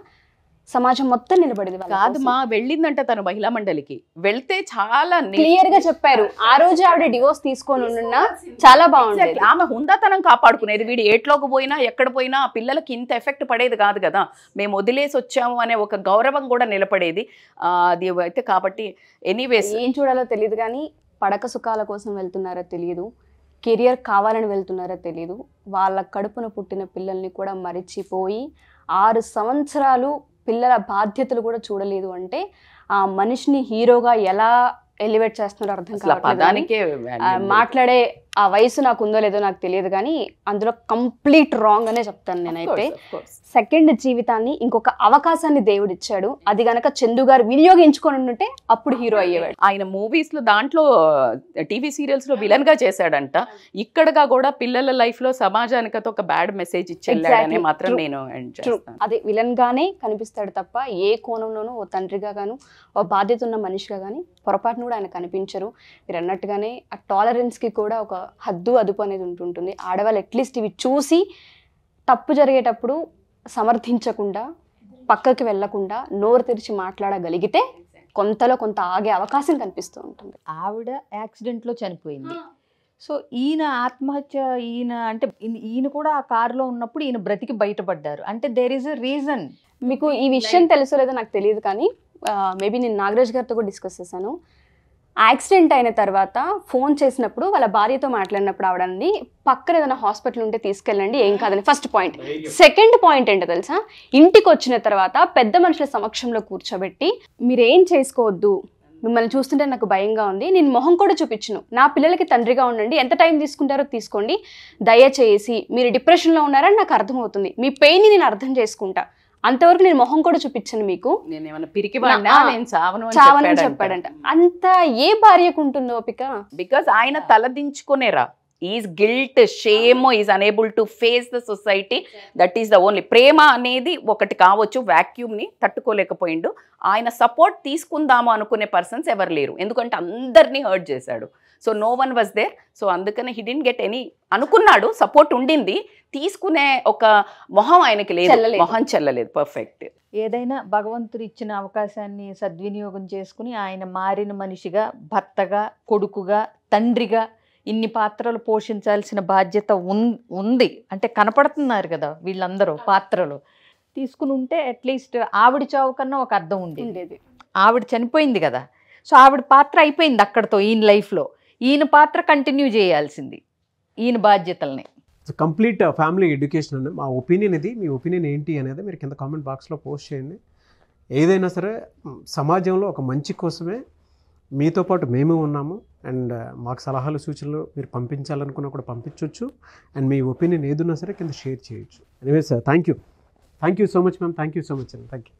[SPEAKER 3] సమాజం మొత్తం నిలబడింది వాళ్ళ
[SPEAKER 4] కాదు
[SPEAKER 3] కోసం.
[SPEAKER 4] మా వెళ్ళిందంట తను మహిళా మండలికి వెళ్తే చాలా
[SPEAKER 3] క్లియర్ గా చెప్పారు. ఆ రోజు ఆవిడ డివోర్స్ తీసుకొని ఉన్నా చాలా బాగుండేది.
[SPEAKER 4] Exactly. ఆమె హుందాతనం కాపాడుకునేది. వీడు ఏట్లోకి పోయినా ఎక్కడ పోయినా ఆ పిల్లలకి ఇంత ఎఫెక్ట్ పడేది కాదు కదా, మేము వదిలేసి వచ్చాము అనే ఒక గౌరవం కూడా నిలబడేది. అది అయితే కాబట్టి ఎనీవేస్
[SPEAKER 3] ఏం చూడాలో తెలియదు కానీ పడక సుఖాల కోసం వెళ్తున్నారో తెలియదు, కెరియర్ కావాలని వెళ్తున్నారో తెలియదు. వాళ్ళ కడుపున పుట్టిన పిల్లల్ని కూడా మరిచిపోయి 6 సంవత్సరాలు పిల్లల బాధ్యతలు కూడా చూడలేదు అంటే ఆ మనిషిని హీరోగా ఎలా ఎలివేట్ చేస్తున్నారో అర్థం కావట్లేదు.
[SPEAKER 4] పదానికే
[SPEAKER 3] మాట్లాడే ఆ వయసు నాకు ఉందో లేదో నాకు తెలియదు కానీ అందులో కంప్లీట్ రాంగ్ అనే చెప్తాను నేనైతే. సెకండ్ జీవితాన్ని ఇంకొక అవకాశాన్ని దేవుడు ఇచ్చాడు. అది గనక చందు గారు వినియోగించుకొని ఉంటే అప్పుడు హీరో అయ్యేవాడు.
[SPEAKER 4] ఆయన మూవీస్ లో దాంట్లో టీవీ సీరియల్స్ లో విలన్ గా చేశాడంట. ఇక్కడగా కూడా పిల్లల లైఫ్ లో సమాజానికి ఒక బ్యాడ్ మెసేజ్ ఇచ్చేళ్ళాడనే మాత్రం నేను
[SPEAKER 3] అదే విలన్ గానే కనిపిస్తాడు తప్ప ఏ కోణంలోనూ ఓ తండ్రిగా గాను ఓ బాధ్యత ఉన్న మనిషిగా కానీ పొరపాటును కూడా ఆయన కనిపించరు. మీరు అన్నట్టుగానే ఆ టాలరెన్స్ కి కూడా ఒక హద్దు అదుపు అనేది ఉంటుంటుంది. ఆడవాళ్ళు అట్లీస్ట్ ఇవి చూసి తప్పు జరిగేటప్పుడు సమర్థించకుండా పక్కకి వెళ్లకుండా నోరు తెరిచి మాట్లాడగలిగితే కొంతలో కొంత ఆగే అవకాశం కనిపిస్తూ ఉంటుంది.
[SPEAKER 6] ఆవిడ యాక్సిడెంట్లో చనిపోయింది. సో ఈయన ఆత్మహత్య, ఈయన కూడా ఆ కారులో ఉన్నప్పుడు ఈయన బ్రతికి బయటపడ్డారు అంటే దేర్ ఈజ్ అ రీజన్.
[SPEAKER 3] మీకు ఈ విషయం తెలుసో లేదో నాకు తెలియదు కానీ మేబీ నేను నాగరాజ్ గారితో కూడా డిస్కస్ చేశాను. యాక్సిడెంట్ అయిన తర్వాత ఫోన్ చేసినప్పుడు వాళ్ళ భార్యతో మాట్లాడినప్పుడు ఆవిడండి పక్కన ఏదైనా హాస్పిటల్ ఉంటే తీసుకెళ్ళండి, ఏం కాదని ఫస్ట్ పాయింట్. సెకండ్ పాయింట్ ఏంటో తెలుసా, ఇంటికి వచ్చిన తర్వాత పెద్ద మనుషుల సమక్షంలో కూర్చోబెట్టి మీరేం చేసుకోవద్దు, మిమ్మల్ని చూస్తుంటే నాకు భయంగా ఉంది, నేను మొహం కూడా చూపించను, నా పిల్లలకి తండ్రిగా ఉండండి, ఎంత టైం తీసుకుంటారో తీసుకోండి, దయచేసి మీరు డిప్రెషన్లో ఉన్నారని నాకు అర్థమవుతుంది, మీ పెయిన్ని నేను అర్థం చేసుకుంటా, అంతవరకు నేను మొహం కూడా చూపించను మీకు, చావనని చెప్పాడంట. అంత ఏ భార్యకు ఉంటుందో ఓపిక?
[SPEAKER 4] బికాస్ ఆయన తలదించుకునేరా, is guilt, shame, is unable to face the society. That is the only. ప్రేమ అనేది ఒకటి కావచ్చు, వాక్యూమ్ని తట్టుకోలేకపోయిండు. ఆయన సపోర్ట్ తీసుకుందాము అనుకునే పర్సన్స్ ఎవరు లేరు, ఎందుకంటే అందరినీ హర్ట్ చేశాడు. So no one was there. So అందుకని హీ డిడ్ంట్ గెట్ ఎనీ. అనుకున్నాడు, సపోర్ట్ ఉండింది, తీసుకునే ఒక మొహం ఆయనకి లేదు, మొహం చెల్లలేదు. పర్ఫెక్ట్.
[SPEAKER 6] ఏదైనా భగవంతుడు ఇచ్చిన అవకాశాన్ని సద్వినియోగం చేసుకుని ఆయన మారిన మనిషిగా, భర్తగా, కొడుకుగా, తండ్రిగా ఇన్ని పాత్రలు పోషించాల్సిన బాధ్యత ఉంది. అంటే కనపడుతున్నారు కదా వీళ్ళందరూ పాత్రలు తీసుకుని ఉంటే అట్లీస్ట్ ఆవిడ చావు కన్నా ఒక అర్థం ఉండేది. ఆవిడ చనిపోయింది కదా, సో ఆవిడ పాత్ర అయిపోయింది అక్కడతో. ఈయన లైఫ్లో ఈయన పాత్ర కంటిన్యూ చేయాల్సింది, ఈయన బాధ్యతల్ని.
[SPEAKER 2] కంప్లీట్ ఫ్యామిలీ ఎడ్యుకేషన్ అండి మా ఒపీనియన్. ఇది మీ ఒపీనియన్ ఏంటి అనేది మీరు కింద కామెంట్ బాక్స్లో పోస్ట్ చేయండి. ఏదైనా సరే సమాజంలో ఒక మంచి కోసమే మీతో పాటు మేము ఉన్నాము. అండ్ మాకు సలహాలు సూచనలు మీరు పంపించాలనుకున్నా కూడా పంపించవచ్చు. అండ్ మీ ఒపీనియన్ ఏదున్నా సరే కింద షేర్ చేయొచ్చు. Anyways thank you so much ma'am. Thank you so much అండి. Thank you.